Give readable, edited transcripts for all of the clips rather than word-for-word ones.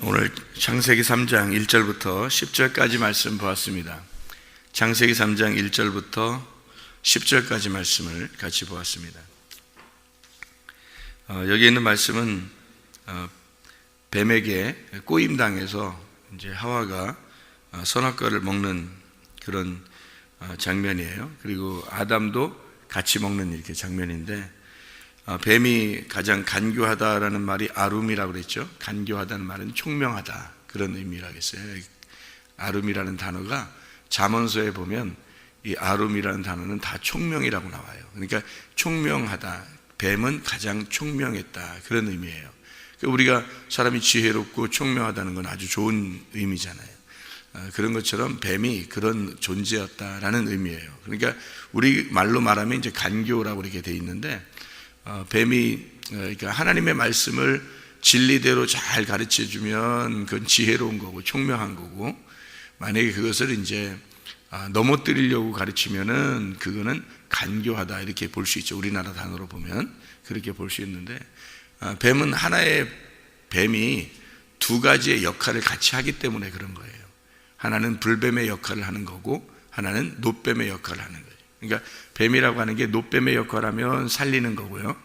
오늘 창세기 3장 1절부터 10절까지 말씀 보았습니다. 창세기 3장 1절부터 10절까지 말씀을 같이 보았습니다. 여기 있는 말씀은 뱀에게 꼬임당해서 이제 하와가 선악과를 먹는 그런 장면이에요. 그리고 아담도 같이 먹는 이렇게 장면인데, 뱀이 가장 간교하다라는 말이 아룸이라고 그랬죠. 간교하다는 말은 총명하다, 그런 의미라겠어요. 아룸이라는 단어가 잠언서에 보면 이 아룸이라는 단어는 다 총명이라고 나와요. 그러니까 총명하다, 뱀은 가장 총명했다, 그런 의미예요. 우리가 사람이 지혜롭고 총명하다는 건 아주 좋은 의미잖아요. 그런 것처럼 뱀이 그런 존재였다라는 의미예요. 그러니까 우리 말로 말하면 이제 간교라고 이렇게 돼 있는데, 뱀이 그러니까 하나님의 말씀을 진리대로 잘 가르쳐 주면 그건 지혜로운 거고 총명한 거고, 만약에 그것을 이제 넘어뜨리려고 가르치면은 그거는 간교하다, 이렇게 볼 수 있죠. 우리나라 단어로 보면 그렇게 볼 수 있는데, 뱀은 하나의 뱀이 두 가지의 역할을 같이 하기 때문에 그런 거예요. 하나는 불뱀의 역할을 하는 거고 하나는 노뱀의 역할을 하는 거예요. 그러니까 뱀이라고 하는 게 노뱀의 역할을 하면 살리는 거고요,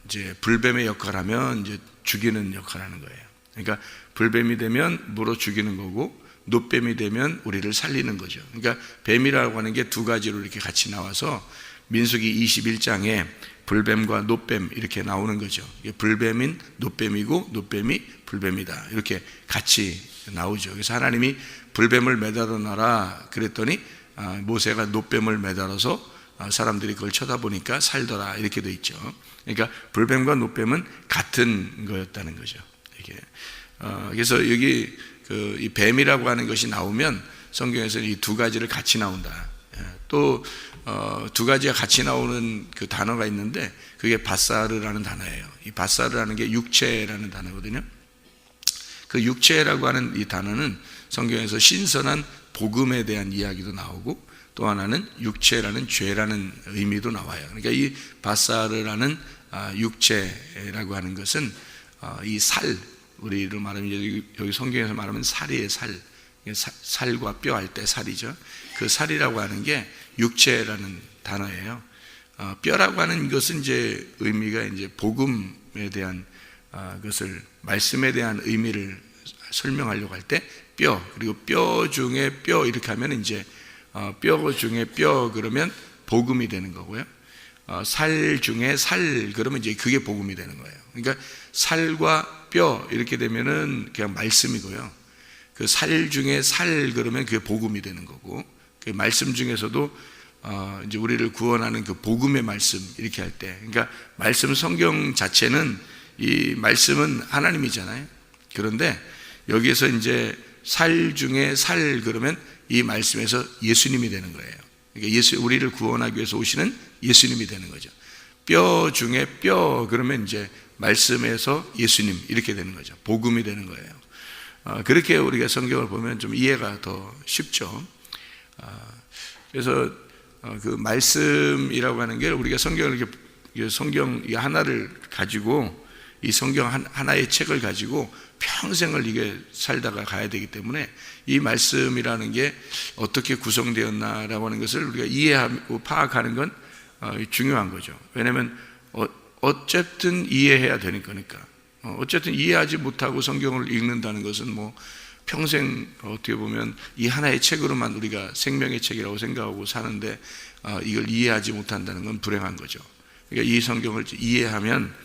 이제 불뱀의 역할을 하면 이제 죽이는 역할을 하는 거예요. 그러니까 불뱀이 되면 물어 죽이는 거고 노뱀이 되면 우리를 살리는 거죠. 그러니까 뱀이라고 하는 게 두 가지로 이렇게 같이 나와서 민수기 21장에 불뱀과 노뱀 이렇게 나오는 거죠. 불뱀인 노뱀이고 노뱀이 불뱀이다, 이렇게 같이 나오죠. 그래서 하나님이 불뱀을 매달아 놔라 그랬더니 모세가 노뱀을 매달아서 사람들이 그걸 쳐다보니까 살더라, 이렇게 돼 있죠. 그러니까 불뱀과 노뱀은 같은 거였다는 거죠. 이게 그래서 여기 이 뱀이라고 하는 것이 나오면 성경에서 이 두 가지를 같이 나온다. 또 두 가지가 같이 나오는 그 단어가 있는데 그게 바사르라는 단어예요. 이 바사르라는 게 육체라는 단어거든요. 그 육체라고 하는 이 단어는 성경에서 신선한 복음에 대한 이야기도 나오고, 또 하나는 육체라는 죄라는 의미도 나와요. 그러니까 이 바사르라는 육체라고 하는 것은 이 살, 우리로 말하면 여기 성경에서 말하면 살이에요. 살과 뼈 할 때 살이죠. 그 살이라고 하는 게 육체라는 단어예요. 뼈라고 하는 것은 이제 의미가 이제 복음에 대한 것을, 말씀에 대한 의미를 설명하려고 할 때 뼈, 그리고 뼈 중에 뼈 이렇게 하면 이제 뼈 중에 뼈 그러면 복음이 되는 거고요. 살 중에 살 그러면 이제 그게 복음이 되는 거예요. 그러니까 살과 뼈 이렇게 되면은 그냥 말씀이고요. 그 살 중에 살 그러면 그게 복음이 되는 거고, 그 말씀 중에서도 이제 우리를 구원하는 그 복음의 말씀 이렇게 할 때, 그러니까 말씀 성경 자체는 이 말씀은 하나님이잖아요. 그런데 여기에서 이제 살 중에 살 그러면 이 말씀에서 예수님이 되는 거예요. 그러니까 우리를 구원하기 위해서 오시는 예수님이 되는 거죠. 뼈 중에 뼈 그러면 이제 말씀에서 예수님 이렇게 되는 거죠. 복음이 되는 거예요. 그렇게 우리가 성경을 보면 좀 이해가 더 쉽죠. 그래서 그 말씀이라고 하는 게 우리가 성경 하나를 가지고, 이 성경 하나의 책을 가지고 평생을 이게 살다가 가야 되기 때문에 이 말씀이라는 게 어떻게 구성되었나라고 하는 것을 우리가 이해하고 파악하는 건 중요한 거죠. 왜냐하면 어쨌든 이해해야 되는 거니까. 어쨌든 이해하지 못하고 성경을 읽는다는 것은 뭐 평생 어떻게 보면 이 하나의 책으로만 우리가 생명의 책이라고 생각하고 사는데 이걸 이해하지 못한다는 건 불행한 거죠. 그러니까 이 성경을 이해하면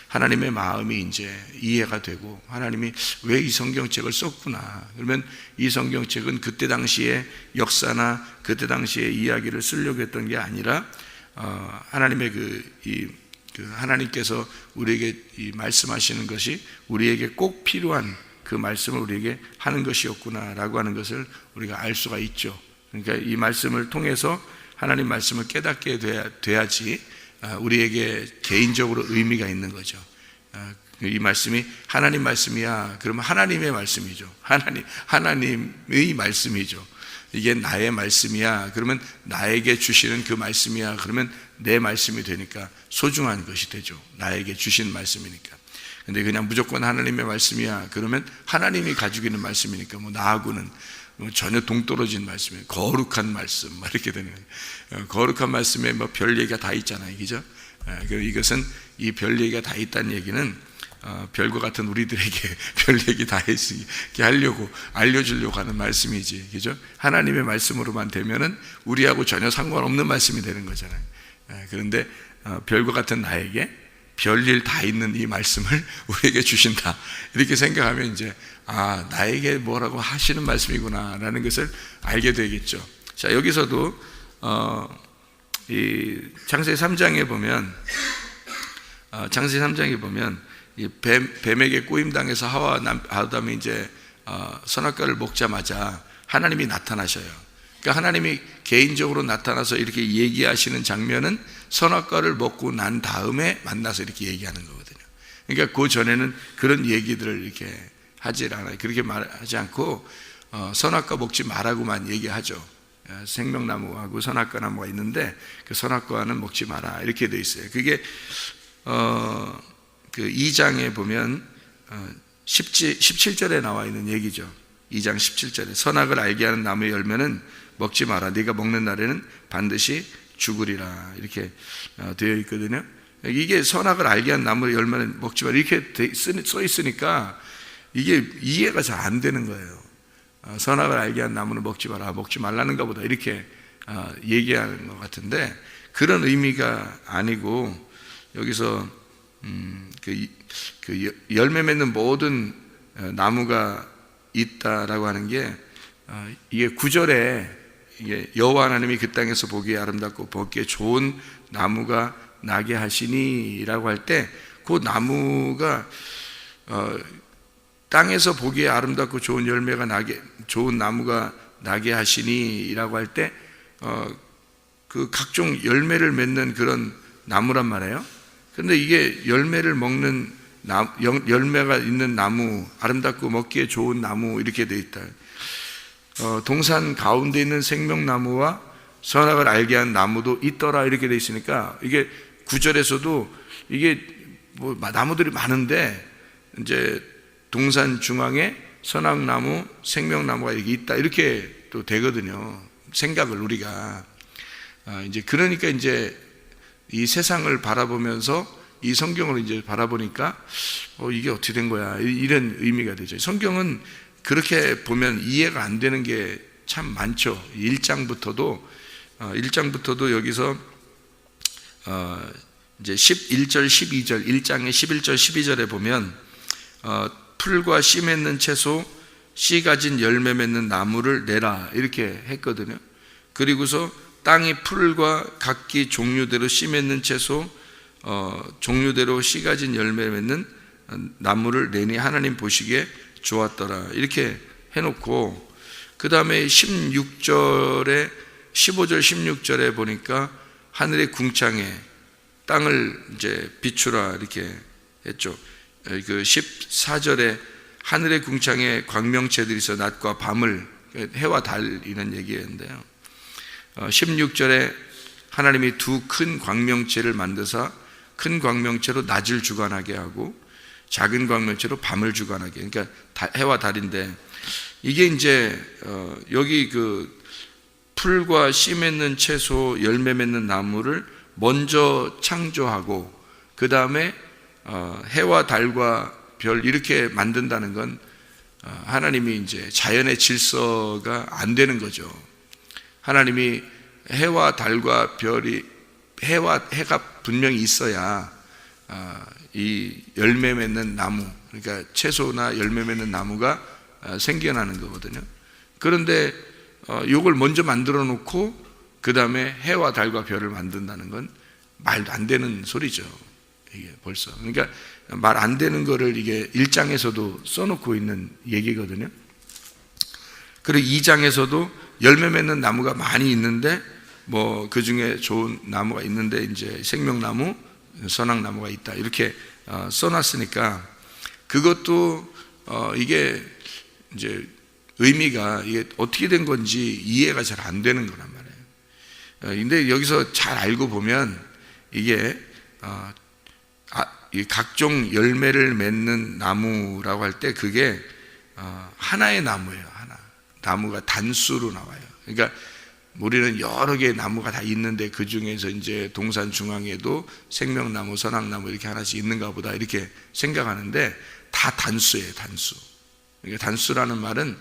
하나님의 마음이 이제 이해가 되고, 하나님이 왜 이 성경책을 썼구나, 그러면 이 성경책은 그때 당시의 역사나 그때 당시의 이야기를 쓰려고 했던 게 아니라 하나님의 하나님께서 우리에게 이 말씀하시는 것이 우리에게 꼭 필요한 그 말씀을 우리에게 하는 것이었구나라고 하는 것을 우리가 알 수가 있죠. 그러니까 이 말씀을 통해서 하나님 말씀을 깨닫게 돼야지 우리에게 개인적으로 의미가 있는 거죠. 이 말씀이 하나님 말씀이야 그러면 하나님의 말씀이죠. 하나님의 말씀이죠. 이게 나의 말씀이야 그러면 나에게 주시는 그 말씀이야 그러면 내 말씀이 되니까 소중한 것이 되죠. 나에게 주신 말씀이니까. 근데 그냥 무조건 하나님의 말씀이야 그러면 하나님이 가지고 있는 말씀이니까 뭐 나하고는 뭐 전혀 동떨어진 말씀이에요. 거룩한 말씀 이렇게 되는 거예요. 거룩한 말씀에 뭐 별 얘기가 다 있잖아요, 그죠? 이것은 이 별 얘기가 다 있다는 얘기는 별과 같은 우리들에게 별 얘기 다 이렇게 하려고 알려주려고 하는 말씀이지, 그죠? 하나님의 말씀으로만 되면은 우리하고 전혀 상관없는 말씀이 되는 거잖아요. 그런데 별과 같은 나에게 별일 다 있는 이 말씀을 우리에게 주신다 이렇게 생각하면 이제 나에게 뭐라고 하시는 말씀이구나 라는 것을 알게 되겠죠. 자, 여기서도 이 창세기 3장에 보면 이 뱀에게 꼬임당해서 하와 아담이 이제 선악과를 먹자마자 하나님이 나타나셔요. 그러니까 하나님이 개인적으로 나타나서 이렇게 얘기하시는 장면은 선악과를 먹고 난 다음에 만나서 이렇게 얘기하는 거거든요. 그러니까 그 전에는 그런 얘기들을 이렇게 하지 않아요. 그렇게 말하지 않고 선악과 먹지 말라고만 얘기하죠. 생명나무하고 선악과 나무가 있는데 그 선악과는 먹지 마라 이렇게 돼 있어요. 그게 그 2장에 보면 17절에 나와 있는 얘기죠. 2장 17절에 선악을 알게 하는 나무의 열매는 먹지 마라. 네가 먹는 날에는 반드시 죽으리라 이렇게 되어 있거든요. 이게 선악을 알게 하는 나무의 열매는 먹지 마라 이렇게 써 있으니까 이게 이해가 잘 안 되는 거예요. 선악을 알게 한 나무는 먹지 마라, 먹지 말라는가 보다 이렇게 얘기하는 것 같은데 그런 의미가 아니고 여기서 그 열매 맺는 모든 나무가 있다라고 하는 게 이게 9절에 이게 여호와 하나님이 그 땅에서 보기에 아름답고 먹기에 좋은 나무가 나게 하시니라고 할 때 그 나무가 땅에서 보기에 아름답고 좋은 열매가 나게 좋은 나무가 나게 하시니라고 할 때 그 각종 열매를 맺는 그런 나무란 말이에요. 그런데 이게 열매를 먹는 열매가 있는 나무, 아름답고 먹기에 좋은 나무 이렇게 돼 있다. 동산 가운데 있는 생명나무와 선악을 알게 한 나무도 있더라 이렇게 돼 있으니까 이게 9절에서도 이게 뭐 나무들이 많은데 이제 동산 중앙에 선악나무, 생명나무가 이렇게 있다 이렇게 또 되거든요. 생각을 우리가 이제 그러니까 이제 이 세상을 바라보면서 이 성경을 이제 바라보니까 이게 어떻게 된 거야 이런 의미가 되죠. 성경은 그렇게 보면 이해가 안 되는 게 참 많죠. 1장부터도 여기서 이제 11절 12절 1장의 11절 12절에 보면 풀과 씨 맺는 채소, 씨 가진 열매 맺는 나무를 내라 이렇게 했거든요. 그리고서 땅이 풀과 각기 종류대로 씨 맺는 채소, 종류대로 씨 가진 열매 맺는 나무를 내니 하나님 보시기에 좋았더라 이렇게 해놓고 그 다음에 15절 16절에 보니까 하늘의 궁창에 땅을 이제 비추라 이렇게 했죠. 그 14절에 하늘의 궁창에 광명체들이 있어 낮과 밤을 해와 달 이런 얘기였는데요. 16절에 하나님이 두 큰 광명체를 만드사 큰 광명체로 낮을 주관하게 하고 작은 광명체로 밤을 주관하게, 그러니까 해와 달인데 이게 이제 여기 그 풀과 씨 맺는 채소, 열매 맺는 나무를 먼저 창조하고 그 다음에 해와 달과 별 이렇게 만든다는 건 하나님이 이제 자연의 질서가 안 되는 거죠. 하나님이 해와 달과 별이 해가 분명히 있어야 이 열매 맺는 나무, 그러니까 채소나 열매 맺는 나무가 생겨나는 거거든요. 그런데 이걸 먼저 만들어 놓고 그 다음에 해와 달과 별을 만든다는 건 말도 안 되는 소리죠. 이게 벌써 그러니까 말 안 되는 거를 이게 1장에서도 써놓고 있는 얘기거든요. 그리고 2장에서도 열매 맺는 나무가 많이 있는데 뭐 그 중에 좋은 나무가 있는데 이제 생명나무, 선악나무가 있다 이렇게 써놨으니까 그것도 이게 이제 의미가 이게 어떻게 된 건지 이해가 잘 안 되는 거란 말이에요. 근데 여기서 잘 알고 보면 이게 이 각종 열매를 맺는 나무라고 할 때 그게 하나의 나무예요. 하나. 나무가 단수로 나와요. 그러니까 우리는 여러 개의 나무가 다 있는데 그 중에서 이제 동산 중앙에도 생명나무, 선악나무 이렇게 하나씩 있는가 보다 이렇게 생각하는데 다 단수예요. 단수. 그러니까 단수라는 말은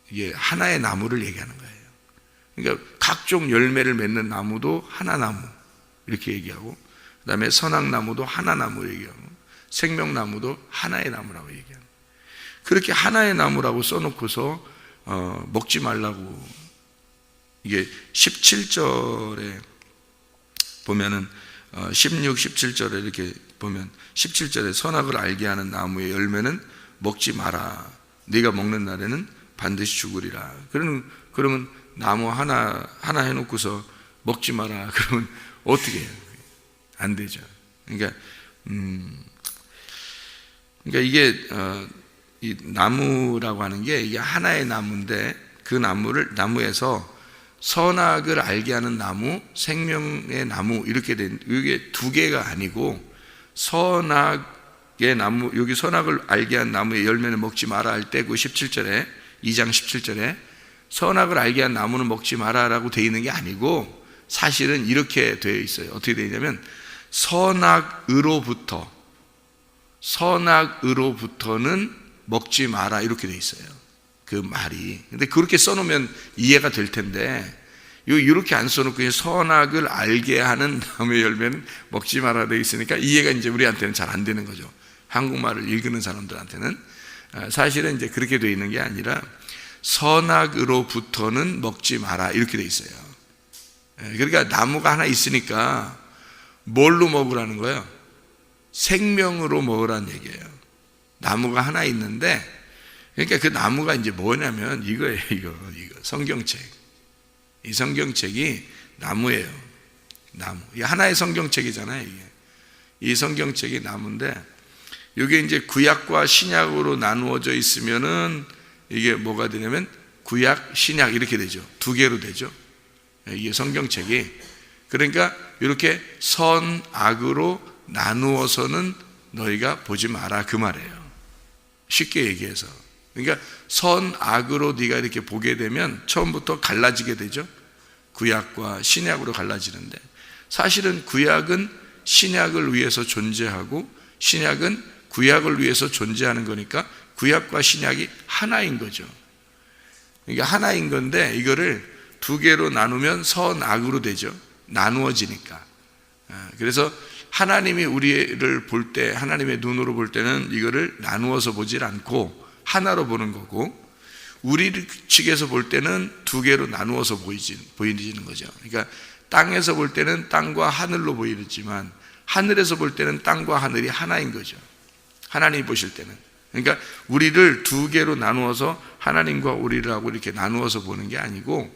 이게 하나의 나무를 얘기하는 거예요. 그러니까 각종 열매를 맺는 나무도 하나나무 이렇게 얘기하고, 그 다음에 선악나무도 하나나무 얘기하고, 생명나무도 하나의 나무라고 얘기하고, 그렇게 하나의 나무라고 써놓고서 먹지 말라고. 이게 17절에 보면은 16, 17절에 이렇게 보면 17절에 선악을 알게 하는 나무의 열매는 먹지 마라. 네가 먹는 날에는 반드시 죽으리라. 그러면 나무 하나 해놓고서 먹지 마라. 그러면 어떻게 해요? 안 되죠. 그러니까 이게 이 나무라고 하는 게 이게 하나의 나무인데 그 나무에서 선악을 알게 하는 나무, 생명의 나무 이렇게 된, 이게 두 개가 아니고 선악의 나무, 여기 선악을 알게 한 나무의 열매는 먹지 마라 할 때 그 17절에 2장 17절에 선악을 알게 한 나무는 먹지 마라라고 되어 있는 게 아니고 사실은 이렇게 되어 있어요. 어떻게 되어 있냐면 선악으로부터는 먹지 마라 이렇게 되어 있어요. 그 말이. 근데 그렇게 써놓으면 이해가 될 텐데 이렇게 안 써놓고 선악을 알게 하는 나무의 열매는 먹지 마라 되어 있으니까 이해가 이제 우리한테는 잘 안 되는 거죠. 한국말을 읽는 사람들한테는. 사실은 이제 그렇게 되어 있는 게 아니라 선악으로부터는 먹지 마라 이렇게 되어 있어요. 그러니까 나무가 하나 있으니까 뭘로 먹으라는 거예요? 생명으로 먹으라는 얘기예요. 나무가 하나 있는데, 그러니까 그 나무가 이제 뭐냐면 이거예요. 이거 성경책. 이 성경책이 나무예요. 나무. 이게 하나의 성경책이잖아요. 이게. 이 성경책이 나무인데 이게 이제 구약과 신약으로 나누어져 있으면은 이게 뭐가 되냐면 구약, 신약 이렇게 되죠. 두 개로 되죠. 이게 성경책이. 그러니까 이렇게 선악으로 나누어서는 너희가 보지 마라 그 말이에요. 쉽게 얘기해서. 그러니까 선악으로 네가 이렇게 보게 되면 처음부터 갈라지게 되죠. 구약과 신약으로 갈라지는데 사실은 구약은 신약을 위해서 존재하고 신약은 구약을 위해서 존재하는 거니까 구약과 신약이 하나인 거죠. 그러니까 하나인 건데 이거를 두 개로 나누면 선악으로 되죠. 나누어지니까. 그래서 하나님이 우리를 볼 때, 하나님의 눈으로 볼 때는 이거를 나누어서 보질 않고 하나로 보는 거고, 우리 측에서 볼 때는 두 개로 나누어서 보이는 거죠. 그러니까 땅에서 볼 때는 땅과 하늘로 보이지만 하늘에서 볼 때는 땅과 하늘이 하나인 거죠. 하나님이 보실 때는. 그러니까 우리를 두 개로 나누어서 하나님과 우리를 하고 이렇게 나누어서 보는 게 아니고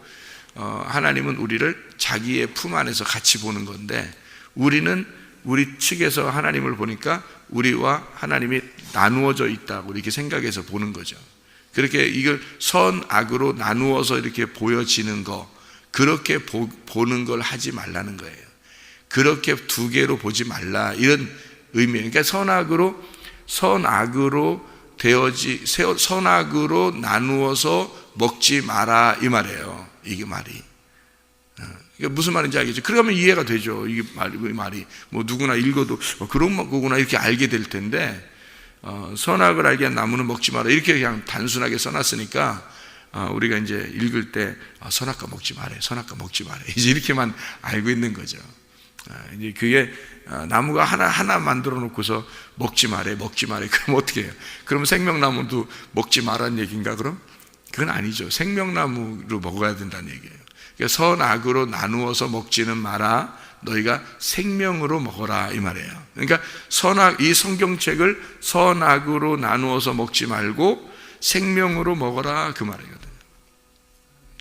하나님은 우리를 자기의 품 안에서 같이 보는 건데 우리는 우리 측에서 하나님을 보니까 우리와 하나님이 나누어져 있다고 이렇게 생각해서 보는 거죠. 그렇게 이걸 선악으로 나누어서 이렇게 보여지는 거, 그렇게 보는 걸 하지 말라는 거예요. 그렇게 두 개로 보지 말라 이런 의미예요. 그러니까 선악으로 나누어서 먹지 마라 이 말이에요. 이게 말이. 그러니까 무슨 말인지 알겠죠? 그러면 이해가 되죠. 이게 말이 뭐 누구나 읽어도 그런 거구나 이렇게 알게 될 텐데 선악을 알게 한 나무는 먹지 마라 이렇게 그냥 단순하게 써놨으니까 우리가 이제 읽을 때 선악과 먹지 말래, 선악과 먹지 말래 이제 이렇게만 알고 있는 거죠. 이제 그게 나무가 하나 만들어 놓고서 먹지 말래. 그럼 어떻게 해요? 그럼 생명나무도 먹지 말라는 얘기인가 그럼? 그건 아니죠. 생명나무로 먹어야 된다는 얘기예요. 그러니까 선악으로 나누어서 먹지는 마라. 너희가 생명으로 먹어라 이 말이에요. 그러니까 이 성경책을 선악으로 나누어서 먹지 말고 생명으로 먹어라 그 말이거든요.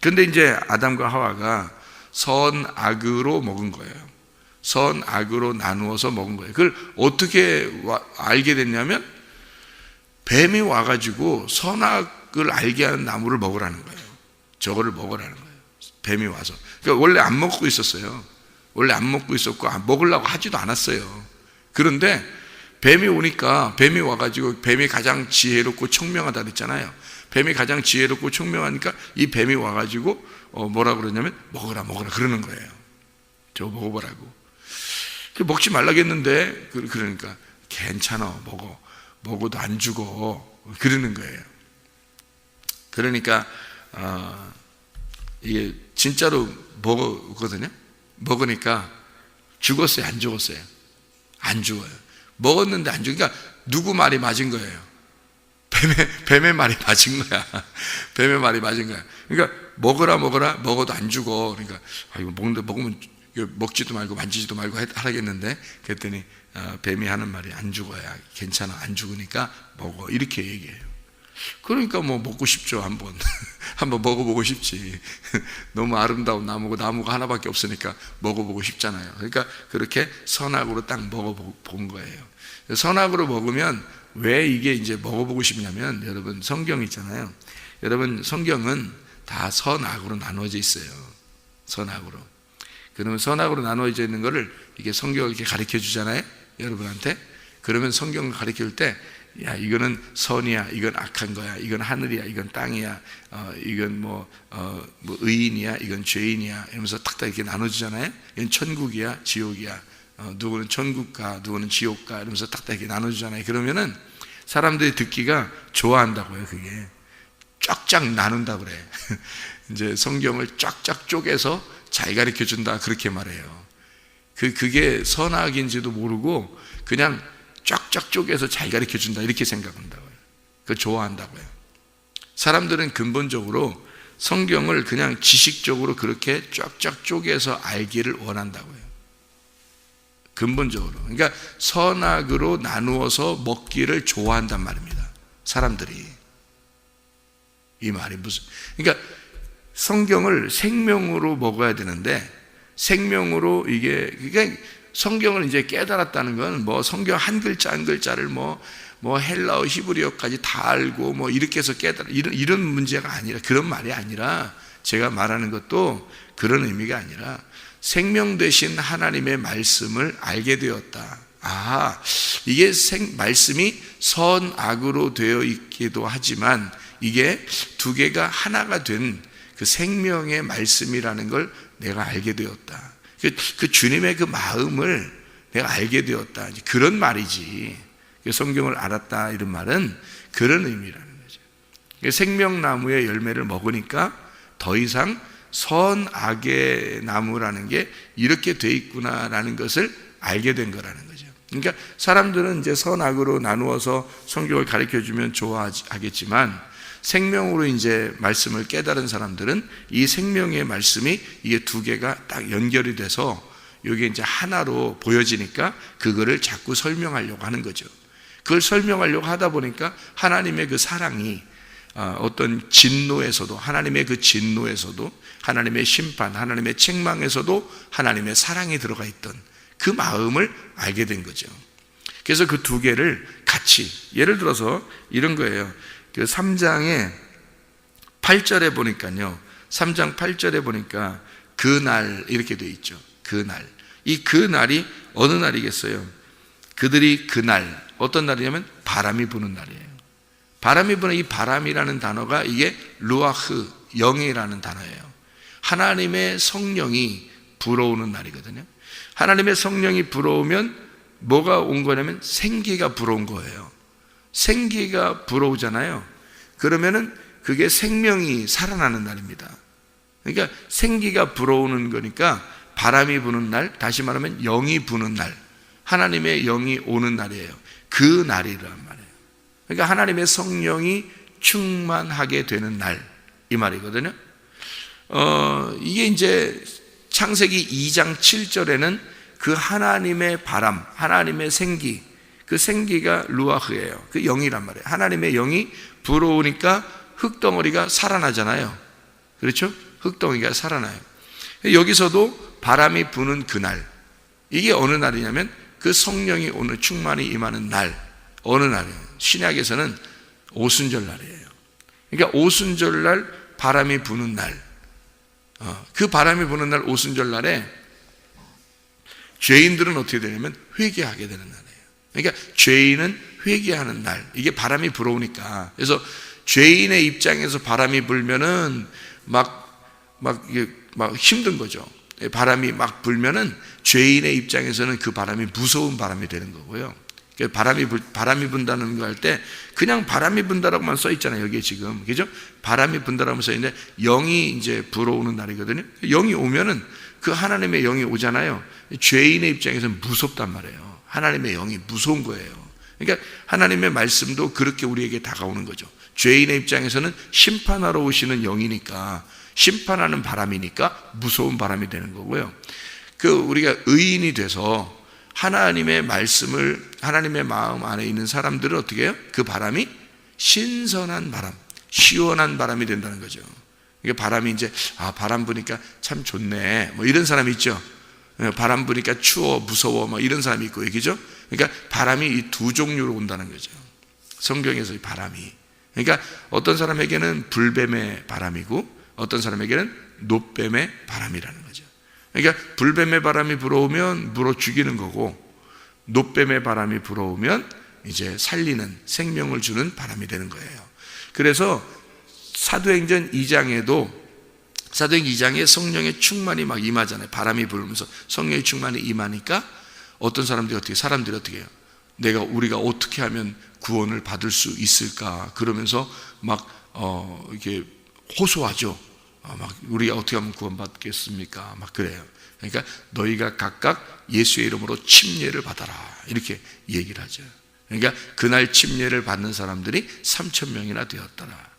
근데 이제 아담과 하와가 선악으로 먹은 거예요. 선악으로 나누어서 먹은 거예요. 그걸 어떻게 알게 됐냐면 뱀이 와가지고 선악을 알게 하는 나무를 먹으라는 거예요. 저거를 먹으라는 거예요. 뱀이 와서. 그러니까 원래 안 먹고 있었어요. 원래 안 먹고 있었고 먹으려고 하지도 않았어요. 그런데 뱀이 오니까, 뱀이 와가지고 뱀이 가장 지혜롭고 총명하다 그랬잖아요. 뱀이 가장 지혜롭고 총명하니까 이 뱀이 와가지고 뭐라 그러냐면 먹어라 그러는 거예요. 저거 먹어보라고. 먹지 말라겠는데, 그러니까 괜찮아, 먹어도 안 죽어, 그러는 거예요. 그러니까 이게 진짜로 먹었거든요. 먹으니까 죽었어요, 안 죽었어요? 안 죽어요. 먹었는데 안 죽으니까 누구 말이 맞은 거예요? 뱀의 말이 맞은 거야. 뱀의 말이 맞은 거야. 그러니까 먹어라, 먹어도 안 죽어. 그러니까 이거 먹으면 먹지도 말고 만지지도 말고 하라겠는데, 그랬더니 뱀이 하는 말이 안 죽어야 괜찮아, 안 죽으니까 먹어, 이렇게 얘기해요. 그러니까 뭐 먹고 싶죠. 한번 먹어보고 싶지. 너무 아름다운 나무가 하나밖에 없으니까 먹어보고 싶잖아요. 그러니까 그렇게 선악으로 딱 먹어본 거예요. 선악으로 먹으면 왜 이게 이제 먹어보고 싶냐면, 여러분 성경 있잖아요. 여러분 성경은 다 선악으로 나누어져 있어요. 선악으로. 그러면 선악으로 나누어져 있는 거를 이게 성경을 이렇게 가르쳐 주잖아요, 여러분한테. 그러면 성경을 가르칠 때, 야, 이거는 선이야, 이건 악한 거야, 이건 하늘이야, 이건 땅이야, 이건 뭐 의인이야, 이건 죄인이야, 이러면서 탁탁 이렇게 나눠주잖아요. 이건 천국이야, 지옥이야, 누구는 천국 가, 누구는 지옥 가, 이러면서 탁탁 이렇게 나눠주잖아요. 그러면은 사람들이 듣기가 좋아한다고요. 그게 쫙쫙 나눈다 그래. 이제 성경을 쫙쫙 쪼개서 잘 가르쳐 준다, 그렇게 말해요. 그게 선악인지도 모르고 그냥 쫙쫙 쪼개서 잘 가르쳐 준다, 이렇게 생각한다고요. 그걸 좋아한다고요. 사람들은 근본적으로 성경을 그냥 지식적으로 그렇게 쫙쫙 쪼개서 알기를 원한다고요. 근본적으로. 그러니까 선악으로 나누어서 먹기를 좋아한단 말입니다, 사람들이. 이 말이 무슨, 그러니까 성경을 생명으로 먹어야 되는데, 생명으로 이게, 그러니까 성경을 이제 깨달았다는 건 뭐 성경 한 글자 한 글자를 뭐 헬라어 히브리어까지 다 알고 뭐 이렇게 해서 이런 문제가 아니라, 그런 말이 아니라, 제가 말하는 것도 그런 의미가 아니라 생명 되신 하나님의 말씀을 알게 되었다. 아, 이게 말씀이 선악으로 되어 있기도 하지만 이게 두 개가 하나가 된 그 생명의 말씀이라는 걸 내가 알게 되었다. 그 주님의 그 마음을 내가 알게 되었다, 그런 말이지. 성경을 알았다, 이런 말은 그런 의미라는 거죠. 생명나무의 열매를 먹으니까 더 이상 선악의 나무라는 게 이렇게 돼 있구나라는 것을 알게 된 거라는 거죠. 그러니까 사람들은 이제 선악으로 나누어서 성경을 가르쳐 주면 좋아하겠지만, 생명으로 이제 말씀을 깨달은 사람들은 이 생명의 말씀이 이게 두 개가 딱 연결이 돼서 이게 이제 하나로 보여지니까 그거를 자꾸 설명하려고 하는 거죠. 그걸 설명하려고 하다 보니까 하나님의 그 사랑이 어떤 진노에서도, 하나님의 그 진노에서도, 하나님의 심판, 하나님의 책망에서도 하나님의 사랑이 들어가 있던 그 마음을 알게 된 거죠. 그래서 그 두 개를 같이, 예를 들어서 이런 거예요. 그 3장의 8절에 보니까요, 3장 8절에 보니까 그날 이렇게 되어 있죠. 그날. 이 그날이 어느 날이겠어요? 그들이 그날, 어떤 날이냐면 바람이 부는 날이에요. 바람이 부는, 이 바람이라는 단어가 이게 루아흐, 영이라는 단어예요. 하나님의 성령이 불어오는 날이거든요. 하나님의 성령이 불어오면 뭐가 온 거냐면 생기가 불어온 거예요. 생기가 불어오잖아요. 그러면은 그게 생명이 살아나는 날입니다. 그러니까 생기가 불어오는 거니까 바람이 부는 날, 다시 말하면 영이 부는 날, 하나님의 영이 오는 날이에요. 그 날이란 말이에요. 그러니까 하나님의 성령이 충만하게 되는 날, 이 말이거든요. 이게 이제 창세기 2장 7절에는 그 하나님의 바람, 하나님의 생기, 그 생기가 루아흐예요. 그 영이란 말이에요. 하나님의 영이 불어오니까 흙덩어리가 살아나잖아요. 그렇죠? 흙덩어리가 살아나요. 여기서도 바람이 부는 그날, 이게 어느 날이냐면 그 성령이 오늘 충만히 임하는 날, 어느 날이에요? 신약에서는 오순절 날이에요. 그러니까 오순절 날 바람이 부는 날, 그 바람이 부는 날 오순절 날에 죄인들은 어떻게 되냐면 회개하게 되는 날이에요. 그러니까 죄인은 회개하는 날, 이게 바람이 불어오니까. 그래서 죄인의 입장에서 바람이 불면은 막 힘든 거죠. 바람이 막 불면은 죄인의 입장에서는 그 바람이 무서운 바람이 되는 거고요. 바람이 분다는 거 할 때 그냥 바람이 분다라고만 써 있잖아요. 여기에 지금, 그죠? 바람이 분다라고 써 있는데 영이 이제 불어오는 날이거든요. 영이 오면은 그 하나님의 영이 오잖아요. 죄인의 입장에서는 무섭단 말이에요. 하나님의 영이 무서운 거예요. 그러니까 하나님의 말씀도 그렇게 우리에게 다가오는 거죠. 죄인의 입장에서는 심판하러 오시는 영이니까, 심판하는 바람이니까 무서운 바람이 되는 거고요. 우리가 의인이 돼서 하나님의 말씀을, 하나님의 마음 안에 있는 사람들은 어떻게 해요? 그 바람이 신선한 바람, 시원한 바람이 된다는 거죠. 이게 바람이 이제, 바람 부니까 참 좋네, 뭐 이런 사람이 있죠. 바람 부니까 추워, 무서워, 뭐 이런 사람이 있고, 그죠? 그러니까 바람이 이 두 종류로 온다는 거죠. 성경에서 이 바람이. 그러니까 어떤 사람에게는 불뱀의 바람이고, 어떤 사람에게는 노뱀의 바람이라는 거죠. 그러니까 불뱀의 바람이 불어오면 물어 죽이는 거고, 노뱀의 바람이 불어오면 이제 살리는, 생명을 주는 바람이 되는 거예요. 그래서 사도행전 2장에도, 사도행전 2장에 성령의 충만이 막 임하잖아요. 바람이 불면서 성령의 충만이 임하니까 어떤 사람들이 어떻게 해요? 우리가 어떻게 하면 구원을 받을 수 있을까? 그러면서 막 이렇게 호소하죠. 막 우리가 어떻게 하면 구원받겠습니까? 막 그래요. 그러니까 너희가 각각 예수의 이름으로 침례를 받아라, 이렇게 얘기를 하죠. 그러니까 그날 침례를 받는 사람들이 3,000명이나 되었더라.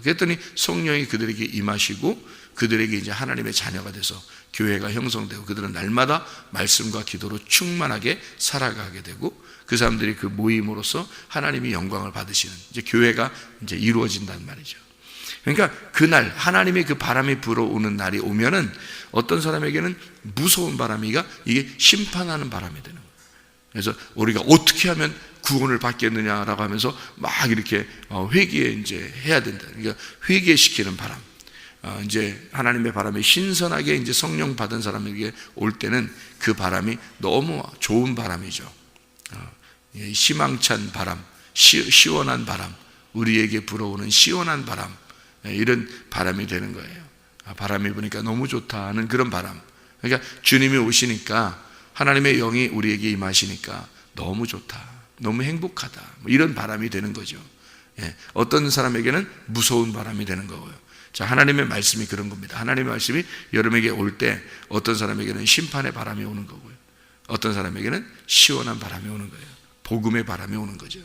그랬더니 성령이 그들에게 임하시고 그들에게 이제 하나님의 자녀가 돼서 교회가 형성되고 그들은 날마다 말씀과 기도로 충만하게 살아가게 되고 그 사람들이 그 모임으로써 하나님이 영광을 받으시는 이제 교회가 이제 이루어진단 말이죠. 그러니까 그날 하나님의 그 바람이 불어오는 날이 오면은 어떤 사람에게는 무서운 바람이가 이게 심판하는 바람이 되는 거예요. 그래서 우리가 어떻게 하면 구원을 받겠느냐라고 하면서 막 이렇게 회개 이제 해야 된다. 그러니까 회개시키는 바람. 이제 하나님의 바람이 신선하게 이제 성령 받은 사람에게 올 때는 그 바람이 너무 좋은 바람이죠. 희망찬 바람, 시원한 바람, 우리에게 불어오는 시원한 바람, 이런 바람이 되는 거예요. 바람이 부니까 너무 좋다 하는 그런 바람. 그러니까 주님이 오시니까 하나님의 영이 우리에게 임하시니까 너무 좋다, 너무 행복하다, 뭐 이런 바람이 되는 거죠. 어떤 사람에게는 무서운 바람이 되는 거고요. 자, 하나님의 말씀이 그런 겁니다. 하나님의 말씀이 여러분에게 올 때 어떤 사람에게는 심판의 바람이 오는 거고요, 어떤 사람에게는 시원한 바람이 오는 거예요. 복음의 바람이 오는 거죠.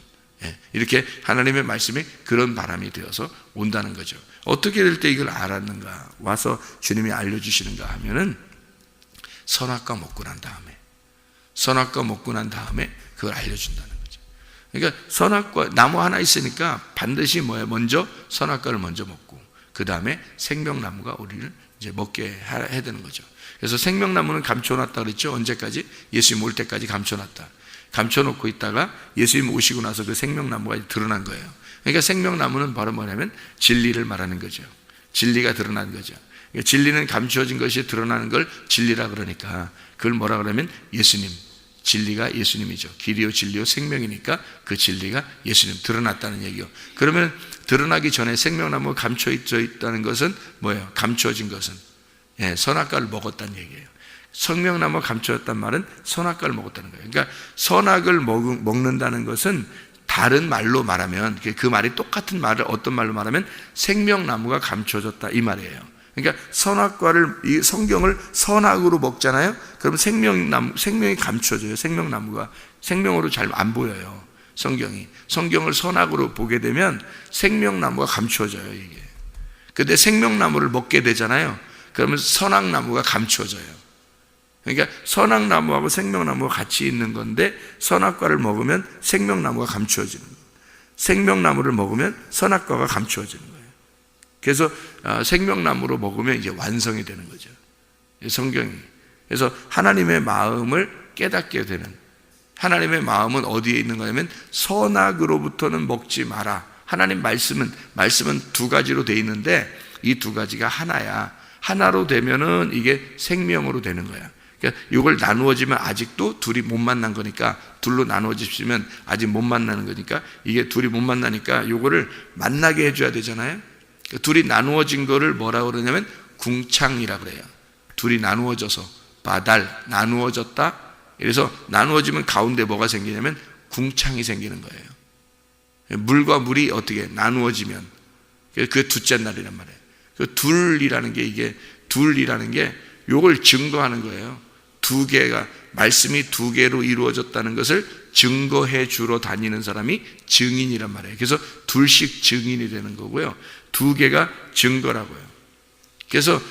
이렇게 하나님의 말씀이 그런 바람이 되어서 온다는 거죠. 어떻게 될 때 이걸 알았는가, 와서 주님이 알려주시는가 하면은 선악과 먹고 난 다음에 그걸 알려준다는 거죠. 그러니까 선악과, 나무 하나 있으니까 반드시 뭐예요? 먼저 선악과를 먼저 먹고 그 다음에 생명나무가 우리를 이제 먹게 해야 되는 거죠. 그래서 생명나무는 감춰놨다 그랬죠. 언제까지? 예수님 올 때까지 감춰놨다. 감춰놓고 있다가 예수님 오시고 나서 그 생명나무가 드러난 거예요. 그러니까 생명나무는 바로 뭐냐면 진리를 말하는 거죠. 진리가 드러난 거죠. 그러니까 진리는 감추어진 것이 드러나는 걸 진리라 그러니까 그걸 뭐라 그러면 예수님, 진리가 예수님이죠. 길이요 진리요 생명이니까 그 진리가 예수님 드러났다는 얘기요. 그러면 드러나기 전에 생명나무가 감춰져 있다는 것은 뭐예요? 감추어진 것은 선악과를 먹었다는 얘기예요. 생명나무가 감추었단 말은 선악과를 먹었다는 거예요. 그러니까 선악을 먹는다는 것은 다른 말로 말하면, 그 말이 똑같은 말을 어떤 말로 말하면 생명나무가 감춰졌다 이 말이에요. 그러니까 선악과를, 이 성경을 선악으로 먹잖아요. 그럼 생명이 감춰져요. 생명나무가 생명으로 잘 안 보여요. 성경을 선악으로 보게 되면 생명나무가 감추어져요, 이게. 근데 생명나무를 먹게 되잖아요. 그러면 선악나무가 감추어져요. 그러니까 선악나무하고 생명나무가 같이 있는 건데 선악과를 먹으면 생명나무가 감추어지는 거예요. 생명나무를 먹으면 선악과가 감추어지는 거예요. 그래서 생명나무로 먹으면 이제 완성이 되는 거죠, 성경이. 그래서 하나님의 마음을 깨닫게 되는, 하나님의 마음은 어디에 있는 거냐면 선악으로부터는 먹지 마라. 하나님 말씀은 두 가지로 돼 있는데 이 두 가지가 하나야. 하나로 되면은 이게 생명으로 되는 거야. 그러니까 이걸 나누어지면 아직도 둘이 못 만난 거니까, 둘로 나누어지면 아직 못 만나는 거니까, 이게 둘이 못 만나니까 이거를 만나게 해줘야 되잖아요. 그러니까 둘이 나누어진 거를 뭐라고 그러냐면 궁창이라고 그래요. 둘이 나누어져서, 바달, 나누어졌다. 그래서 나누어지면 가운데 뭐가 생기냐면 궁창이 생기는 거예요. 물과 물이 어떻게 나누어지면, 그게 둘째 날이란 말이에요. 그 둘이라는 게 요걸 증거하는 거예요. 두 개가, 말씀이 두 개로 이루어졌다는 것을 증거해 주러 다니는 사람이 증인이란 말이에요. 그래서 둘씩 증인이 되는 거고요. 두 개가 증거라고요. 그래서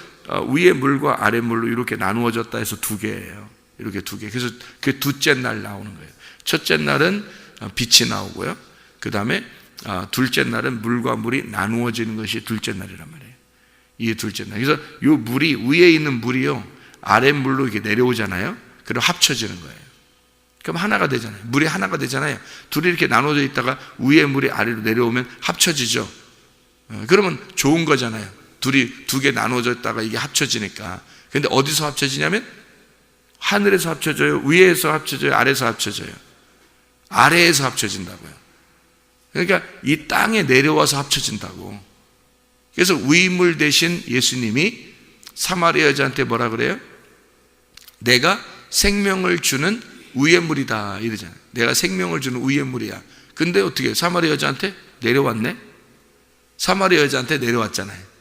위의 물과 아래 물로 이렇게 나누어졌다 해서 두 개예요. 이렇게 두 개. 그래서 그 둘째 날 나오는 거예요. 첫째 날은 빛이 나오고요. 그 다음에 둘째 날은 물과 물이 나누어지는 것이 둘째 날이란 말이에요. 이게 둘째 날. 그래서 이 물이, 위에 있는 물이요, 아래 물로 이렇게 내려오잖아요. 그럼 합쳐지는 거예요. 그럼 하나가 되잖아요. 물이 하나가 되잖아요. 둘이 이렇게 나눠져 있다가 위에 물이 아래로 내려오면 합쳐지죠. 그러면 좋은 거잖아요. 둘이 두 개 나눠져 있다가 이게 합쳐지니까. 근데 어디서 합쳐지냐면 하늘에서 합쳐져요, 위에서 합쳐져요, 아래에서 합쳐져요? 아래에서 합쳐진다고요. 그러니까 이 땅에 내려와서 합쳐진다고. 그래서 위물 대신 예수님이 사마리아 여자한테 뭐라 그래요? 내가 생명을 주는 위의 물이다 이러잖아요. 내가 생명을 주는 위의 물이야. 근데 어떻게 사마리아 여자한테 내려왔네? 사마리아 여자한테 내려왔잖아요.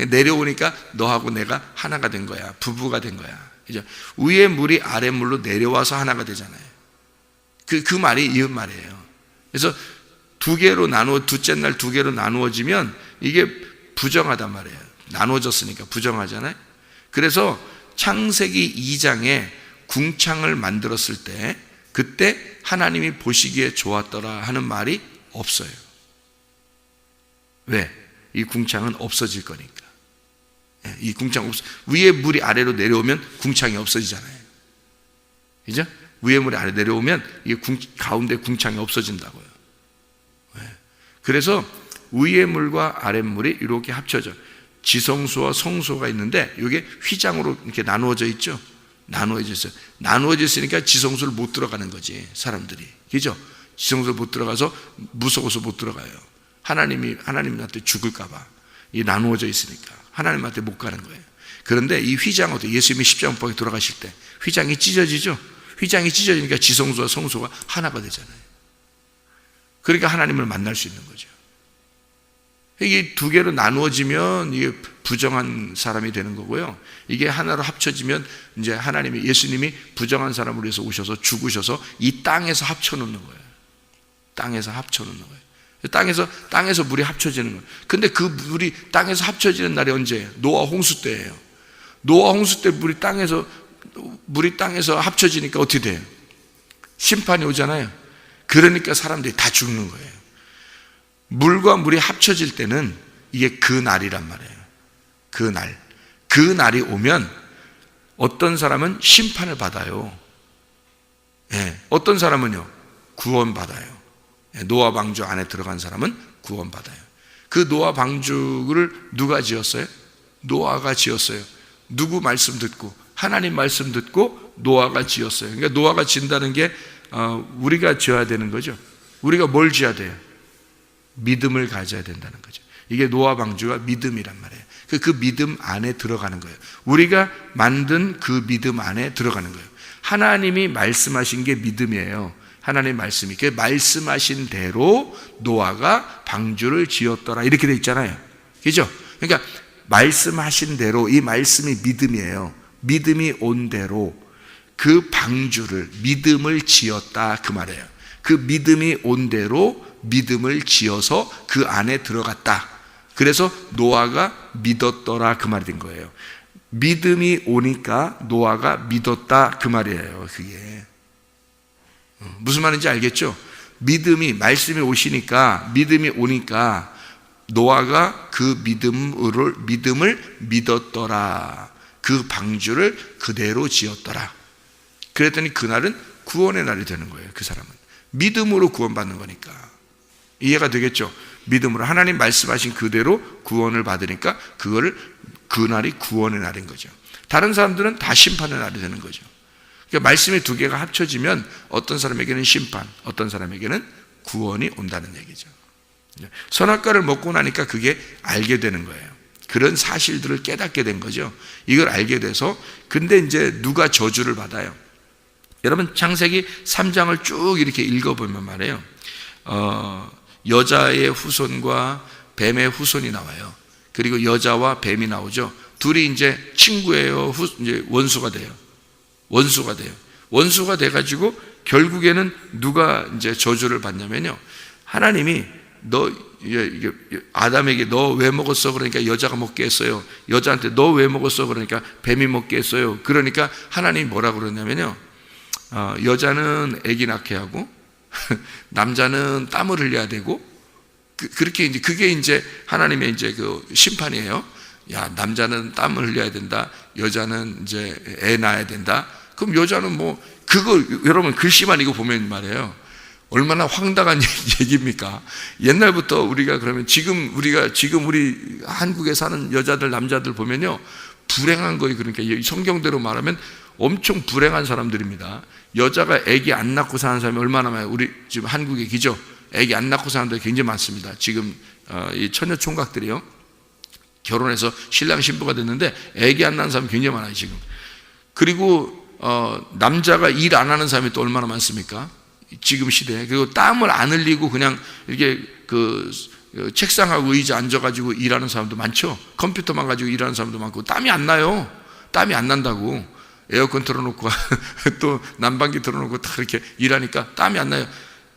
내려오니까 너하고 내가 하나가 된 거야. 부부가 된 거야. 그죠? 위의 물이 아래 물로 내려와서 하나가 되잖아요. 그 말이 이은 말이에요. 그래서 둘째 날 두 개로 나누어지면 이게 부정하단 말이에요. 나누어졌으니까 부정하잖아요. 그래서 창세기 2장에 궁창을 만들었을 때, 그때 하나님이 보시기에 좋았더라 하는 말이 없어요. 왜? 이 궁창은 없어질 거니까. 이 궁창 위에 물이 아래로 내려오면 궁창이 없어지잖아요. 그죠? 위에 물이 아래 내려오면 이게 가운데 궁창이 없어진다고요. 그래서 위의 물과 아래 물이 이렇게 합쳐져. 지성소와 성소가 있는데 이게 휘장으로 이렇게 나누어져 있죠. 나누어져 있어요. 나누어져 있으니까 지성소를 못 들어가는 거지, 사람들이. 그죠? 지성소를 못 들어가서 무서워서 못 들어가요. 하나님한테 죽을까봐. 이 나누어져 있으니까 하나님한테 못 가는 거예요. 그런데 이 휘장으로 예수님이 십자가 못 박에 돌아가실 때 휘장이 찢어지죠. 휘장이 찢어지니까 지성소와 성소가 하나가 되잖아요. 그러니까 하나님을 만날 수 있는 거죠. 이게 두 개로 나누어지면 이게 부정한 사람이 되는 거고요. 이게 하나로 합쳐지면 이제 예수님이 부정한 사람을 위해서 오셔서 죽으셔서 이 땅에서 합쳐놓는 거예요. 땅에서 합쳐놓는 거예요. 땅에서 물이 합쳐지는 거예요. 근데 그 물이 땅에서 합쳐지는 날이 언제예요? 노아 홍수 때예요. 노아 홍수 때 물이 땅에서 합쳐지니까 어떻게 돼요? 심판이 오잖아요. 그러니까 사람들이 다 죽는 거예요. 물과 물이 합쳐질 때는 이게 그 날이란 말이에요. 그 날이 오면 어떤 사람은 심판을 받아요. 어떤 사람은요, 구원받아요. 노아 방주 안에 들어간 사람은 구원받아요. 그 노아 방주를 누가 지었어요? 노아가 지었어요. 누구 말씀 듣고? 하나님 말씀 듣고 노아가 지었어요. 그러니까 노아가 진다는 게 우리가 지어야 되는 거죠. 우리가 뭘 지어야 돼요? 믿음을 가져야 된다는 거죠. 이게 노아 방주가 믿음이란 말이에요. 그 믿음 안에 들어가는 거예요. 우리가 만든 그 믿음 안에 들어가는 거예요. 하나님이 말씀하신 게 믿음이에요. 하나님 말씀이. 그 말씀하신 대로 노아가 방주를 지었더라 이렇게 돼 있잖아요. 그죠? 그러니까 말씀하신 대로, 이 말씀이 믿음이에요. 믿음이 온 대로 그 방주를, 믿음을 지었다 그 말이에요. 그 믿음이 온 대로 믿음을 지어서 그 안에 들어갔다. 그래서 노아가 믿었더라 그 말이 된 거예요. 믿음이 오니까 노아가 믿었다 그 말이에요. 그게 무슨 말인지 알겠죠? 말씀이 오시니까, 믿음이 오니까 노아가 그 믿음을 믿었더라. 그 방주를 그대로 지었더라. 그랬더니 그날은 구원의 날이 되는 거예요. 그 사람은 믿음으로 구원받는 거니까. 이해가 되겠죠? 믿음으로 하나님 말씀하신 그대로 구원을 받으니까 그날이 구원의 날인 거죠. 다른 사람들은 다 심판의 날이 되는 거죠. 그러니까 말씀이 두 개가 합쳐지면 어떤 사람에게는 심판, 어떤 사람에게는 구원이 온다는 얘기죠. 선악과를 먹고 나니까 그게 알게 되는 거예요. 그런 사실들을 깨닫게 된 거죠. 이걸 알게 돼서, 근데 이제 누가 저주를 받아요? 여러분 창세기 3장을 쭉 이렇게 읽어보면 말이에요, 여자의 후손과 뱀의 후손이 나와요. 그리고 여자와 뱀이 나오죠. 둘이 이제 친구예요. 이제 원수가 돼요. 원수가 돼가지고 결국에는 누가 이제 저주를 받냐면요, 하나님이 아담에게 너 왜 먹었어? 그러니까 여자가 먹게 했어요. 여자한테 너 왜 먹었어? 그러니까 뱀이 먹게 했어요. 그러니까 하나님이 뭐라고 그러냐면요, 여자는 아기 낳게 하고 남자는 땀을 흘려야 되고, 그렇게 이제 그게 이제 하나님의 이제 그 심판이에요. 야, 남자는 땀을 흘려야 된다, 여자는 이제 애 낳아야 된다. 그럼 여자는 뭐 그거 여러분 글씨만 이거 보면 말이에요, 얼마나 황당한 얘기입니까? 옛날부터 우리가 그러면 지금 우리 한국에 사는 여자들 남자들 보면요, 불행한 거예요. 그러니까 성경대로 말하면 엄청 불행한 사람들입니다. 여자가 아기 안 낳고 사는 사람이 얼마나 많아요. 우리 지금 한국에 기죠. 아기 안 낳고 사는 사람들이 굉장히 많습니다. 지금 이 처녀 총각들이요, 결혼해서 신랑 신부가 됐는데 아기 안 낳은 사람이 굉장히 많아요 지금. 그리고 남자가 일 안 하는 사람이 또 얼마나 많습니까? 지금 시대에. 그리고 땀을 안 흘리고 그냥 이렇게 그 책상하고 의자 앉아가지고 일하는 사람도 많죠. 컴퓨터만 가지고 일하는 사람도 많고, 땀이 안 나요. 땀이 안 난다고. 에어컨 틀어놓고 또 난방기 틀어놓고 다 이렇게 일하니까 땀이 안 나요.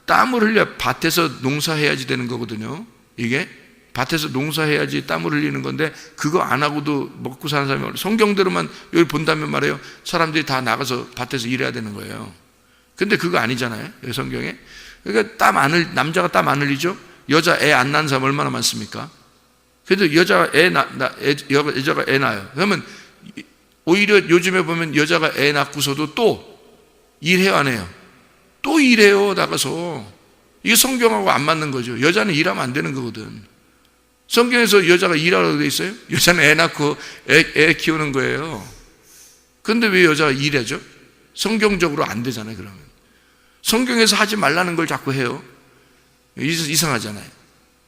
땀을 흘려 밭에서 농사해야지 되는 거거든요. 이게 밭에서 농사해야지 땀을 흘리는 건데, 그거 안 하고도 먹고 사는 사람이, 성경대로만 여기 본다면 말이에요, 사람들이 다 나가서 밭에서 일해야 되는 거예요. 근데 그거 아니잖아요, 여기 성경에. 그러니까 남자가 땀 안 흘리죠. 여자 애 안 낳은 사람 얼마나 많습니까? 그래도 여자가 애 낳아요. 그러면 오히려 요즘에 보면 여자가 애 낳고서도 또 일해요, 안 해요? 또 일해요, 나가서. 이게 성경하고 안 맞는 거죠. 여자는 일하면 안 되는 거거든. 성경에서 여자가 일하라고 돼 있어요? 여자는 애 낳고 애 키우는 거예요. 그런데 왜 여자가 일하죠? 성경적으로 안 되잖아요. 그러면 성경에서 하지 말라는 걸 자꾸 해요. 이상하잖아요.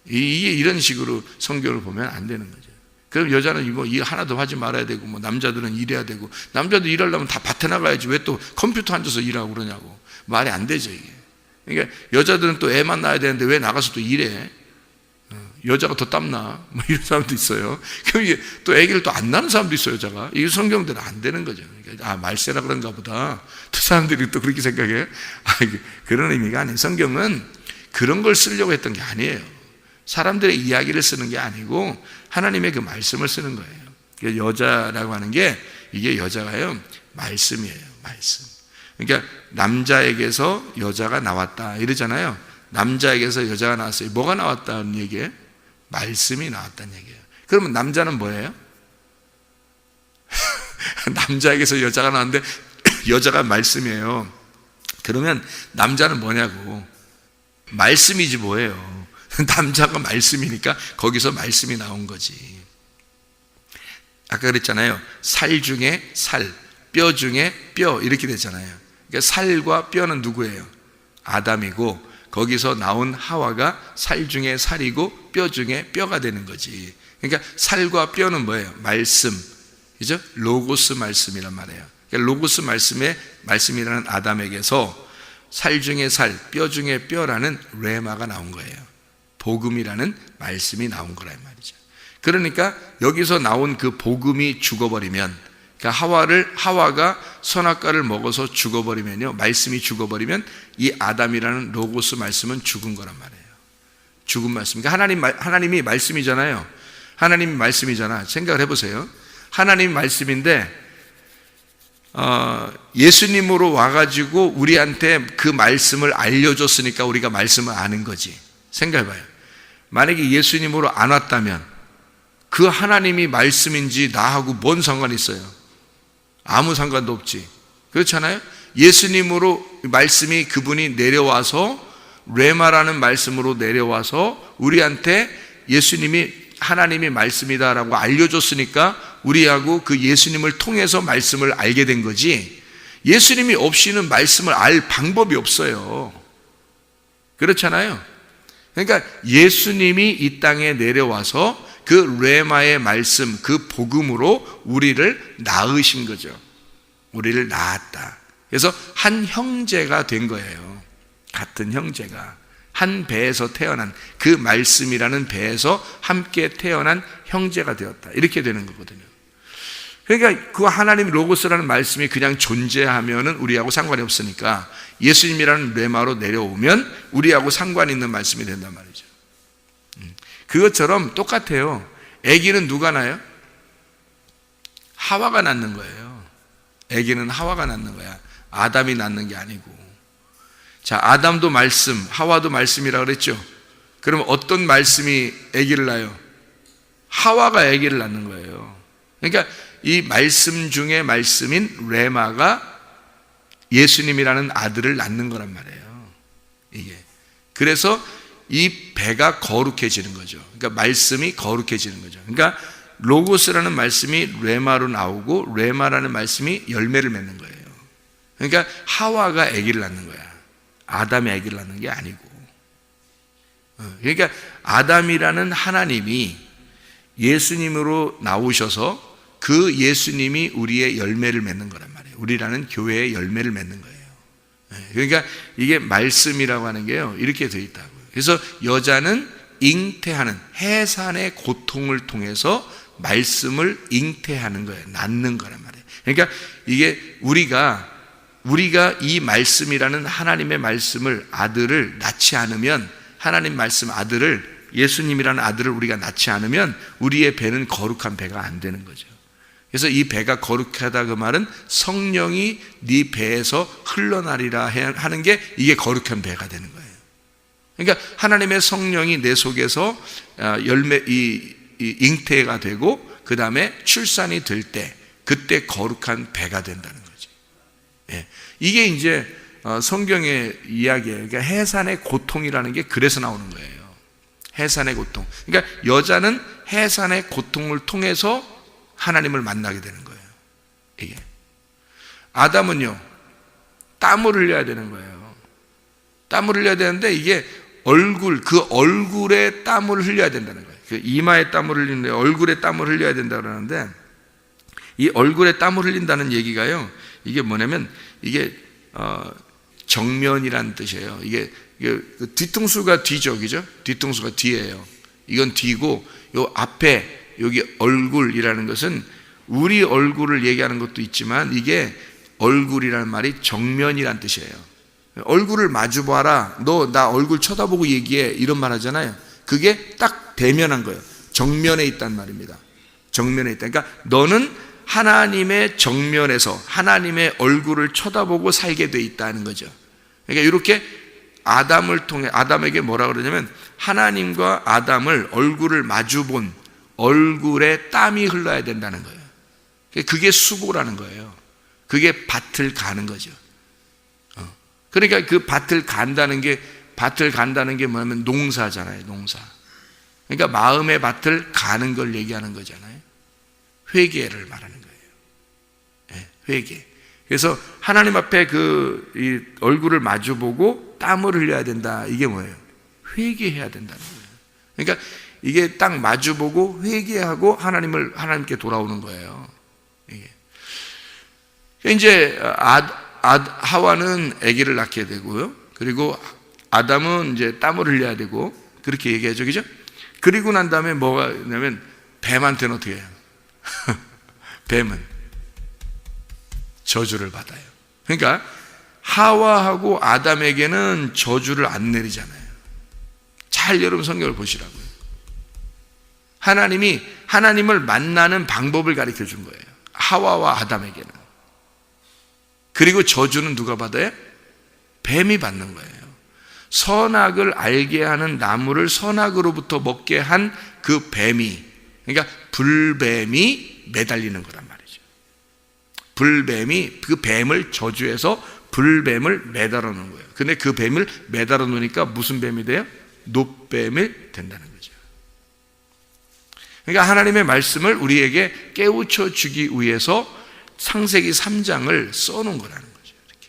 이런 식으로 성경을 보면 안 되는 거죠. 그럼 여자는 이거 일 하나도 하지 말아야 되고, 뭐 남자들은 일해야 되고, 남자도 일하려면 다 밭에 나가야지 왜 또 컴퓨터 앉아서 일하고 그러냐고. 말이 안 되죠 이게. 그러니까 여자들은 또 애만 낳아야 되는데 왜 나가서 또 일해? 여자가 더 땀나, 뭐 이런 사람도 있어요. 그럼 이게 또 아기를 또 안 낳는 사람도 있어요, 여자가. 이게 성경대로 안 되는 거죠. 그러니까 말세라 그런가 보다. 또 사람들이 또 그렇게 생각해요. 그런 의미가 아니에요. 성경은 그런 걸 쓰려고 했던 게 아니에요. 사람들의 이야기를 쓰는 게 아니고 하나님의 그 말씀을 쓰는 거예요. 여자라고 하는 게, 이게 여자가요, 말씀이에요, 말씀. 그러니까 남자에게서 여자가 나왔다 이러잖아요. 남자에게서 여자가 나왔어요. 뭐가 나왔다는 얘기예요? 말씀이 나왔다는 얘기예요. 그러면 남자는 뭐예요? 남자에게서 여자가 나왔는데 여자가 말씀이에요. 그러면 남자는 뭐냐고. 말씀이지 뭐예요. 남자가 말씀이니까 거기서 말씀이 나온 거지. 아까 그랬잖아요, 살 중에 살, 뼈 중에 뼈, 이렇게 됐잖아요. 그러니까 살과 뼈는 누구예요? 아담이고, 거기서 나온 하와가 살 중에 살이고 뼈 중에 뼈가 되는 거지. 그러니까 살과 뼈는 뭐예요? 말씀, 그죠? 로고스 말씀이란 말이에요. 그러니까 로고스 말씀이라는 아담에게서 살 중에 살, 뼈 중에 뼈라는 레마가 나온 거예요. 복음이라는 말씀이 나온 거란 말이죠. 그러니까 여기서 나온 그 복음이 죽어버리면, 그러니까 하와가 선악과를 먹어서 죽어버리면요, 말씀이 죽어버리면 이 아담이라는 로고스 말씀은 죽은 거란 말이에요. 죽은 말씀. 그러니까 하나님이 말씀이잖아요. 하나님이 말씀이잖아. 생각을 해보세요. 하나님이 말씀인데 예수님으로 와가지고 우리한테 그 말씀을 알려줬으니까 우리가 말씀을 아는 거지. 생각해봐요. 만약에 예수님으로 안 왔다면 그 하나님이 말씀인지 나하고 뭔 상관이 있어요? 아무 상관도 없지. 그렇잖아요? 예수님으로 말씀이, 그분이 내려와서 레마라는 말씀으로 내려와서 우리한테 예수님이 하나님이 말씀이다라고 알려줬으니까 우리하고 그 예수님을 통해서 말씀을 알게 된 거지, 예수님이 없이는 말씀을 알 방법이 없어요. 그렇잖아요. 그러니까 예수님이 이 땅에 내려와서 그 레마의 말씀, 그 복음으로 우리를 낳으신 거죠. 우리를 낳았다. 그래서 한 형제가 된 거예요. 같은 형제가. 한 배에서 태어난, 그 말씀이라는 배에서 함께 태어난 형제가 되었다. 이렇게 되는 거거든요. 그러니까 그 하나님 로고스라는 말씀이 그냥 존재하면은 우리하고 상관이 없으니까 예수님이라는 레마로 내려오면 우리하고 상관 있는 말씀이 된단 말이죠. 그것처럼 똑같아요. 아기는 누가 낳아요? 하와가 낳는 거예요. 아기는 하와가 낳는 거야. 아담이 낳는 게 아니고. 자, 아담도 말씀, 하와도 말씀이라고 그랬죠. 그러면 어떤 말씀이 아기를 낳아요? 하와가 아기를 낳는 거예요. 그러니까 이 말씀 중에 말씀인 레마가 예수님이라는 아들을 낳는 거란 말이에요. 이게. 그래서 이 배가 거룩해지는 거죠. 그러니까 말씀이 거룩해지는 거죠. 그러니까 로고스라는 말씀이 레마로 나오고 레마라는 말씀이 열매를 맺는 거예요. 그러니까 하와가 아기를 낳는 거야. 아담이 아기를 낳는 게 아니고. 그러니까 아담이라는 하나님이 예수님으로 나오셔서 그 예수님이 우리의 열매를 맺는 거란 말이에요. 우리라는 교회의 열매를 맺는 거예요. 그러니까 이게 말씀이라고 하는 게요, 이렇게 되어 있다고요. 그래서 여자는 잉태하는, 해산의 고통을 통해서 말씀을 잉태하는 거예요. 낳는 거란 말이에요. 그러니까 이게 우리가 이 말씀이라는 하나님의 말씀을, 아들을 낳지 않으면, 하나님 말씀 아들을, 예수님이라는 아들을 우리가 낳지 않으면 우리의 배는 거룩한 배가 안 되는 거죠. 그래서 이 배가 거룩하다, 그 말은 성령이 네 배에서 흘러나리라 하는 게 이게 거룩한 배가 되는 거예요. 그러니까 하나님의 성령이 내 속에서 잉태가 되고 그 다음에 출산이 될 때, 그때 거룩한 배가 된다는 거죠. 예. 이게 이제 성경의 이야기예요. 그러니까 해산의 고통이라는 게 그래서 나오는 거예요. 해산의 고통. 그러니까 여자는 해산의 고통을 통해서 하나님을 만나게 되는 거예요. 이게. 아담은요, 땀을 흘려야 되는 거예요. 땀을 흘려야 되는데 이게 그 얼굴에 땀을 흘려야 된다는 거예요. 그 이마에 땀을 흘리는데 얼굴에 땀을 흘려야 된다고 그러는데, 이 얼굴에 땀을 흘린다는 얘기가요, 이게 뭐냐면 이게 정면이라는 뜻이에요. 이게 뒤통수가 뒤죠, 그죠? 뒤통수가 뒤예요. 이건 뒤고, 요 앞에 여기 얼굴이라는 것은 우리 얼굴을 얘기하는 것도 있지만, 이게 얼굴이라는 말이 정면이라는 뜻이에요. 얼굴을 마주 봐라, 너 나 얼굴 쳐다보고 얘기해, 이런 말 하잖아요. 그게 딱 대면한 거예요. 정면에 있단 말입니다. 정면에 있다. 그러니까 너는 하나님의 정면에서 하나님의 얼굴을 쳐다보고 살게 돼 있다는 거죠. 그러니까 이렇게 아담을 통해, 아담에게 뭐라 그러냐면 하나님과 아담을 얼굴을 마주 본 얼굴에 땀이 흘러야 된다는 거예요. 그게 수고라는 거예요. 그게 밭을 가는 거죠. 그러니까 그 밭을 간다는 게 뭐냐면 농사잖아요. 농사. 그러니까 마음의 밭을 가는 걸 얘기하는 거잖아요. 회개를 말하는 거예요. 네, 회개. 그래서 하나님 앞에 이 얼굴을 마주보고 땀을 흘려야 된다. 이게 뭐예요? 회개해야 된다는 거예요. 그러니까 이게 딱 마주보고 회개하고 하나님께 돌아오는 거예요. 이게. 이제 하와는 아기를 낳게 되고요. 그리고 아담은 이제 땀을 흘려야 되고, 그렇게 얘기하죠, 그죠? 그리고 난 다음에 뭐가 있냐면 뱀한테는 어떻게 해요? 뱀은 저주를 받아요. 그러니까 하와하고 아담에게는 저주를 안 내리잖아요. 잘 여러분 성경을 보시라고요. 하나님이 하나님을 만나는 방법을 가르쳐 준 거예요. 하와와 아담에게는. 그리고 저주는 누가 받아요? 뱀이 받는 거예요. 선악을 알게 하는 나무를 선악으로부터 먹게 한 그 뱀이, 그러니까 불뱀이 매달리는 거란 말이죠. 불뱀이 그 뱀을 저주해서 불뱀을 매달아 놓은 거예요. 근데 그 뱀을 매달아 놓으니까 무슨 뱀이 돼요? 놋뱀이 된다는 거죠. 그러니까 하나님의 말씀을 우리에게 깨우쳐 주기 위해서 창세기 3장을 써놓은 거라는 거죠. 이렇게.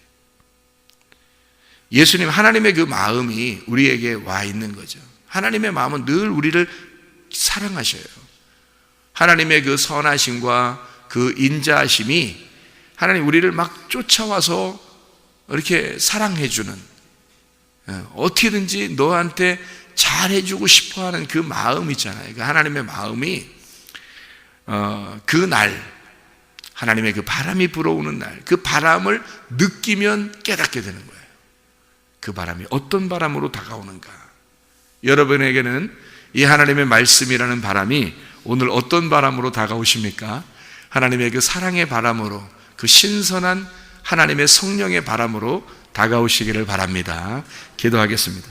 예수님, 하나님의 그 마음이 우리에게 와 있는 거죠. 하나님의 마음은 늘 우리를 사랑하셔요. 하나님의 그 선하심과 그 인자하심이 하나님 우리를 막 쫓아와서 이렇게 사랑해주는, 어떻게든지 너한테 잘해주고 싶어하는 그 마음 있잖아요. 그 하나님의 마음이 그 날, 하나님의 그 바람이 불어오는 날, 그 바람을 느끼면 깨닫게 되는 거예요. 그 바람이 어떤 바람으로 다가오는가. 여러분에게는 이 하나님의 말씀이라는 바람이 오늘 어떤 바람으로 다가오십니까? 하나님의 그 사랑의 바람으로, 그 신선한 하나님의 성령의 바람으로 다가오시기를 바랍니다. 기도하겠습니다.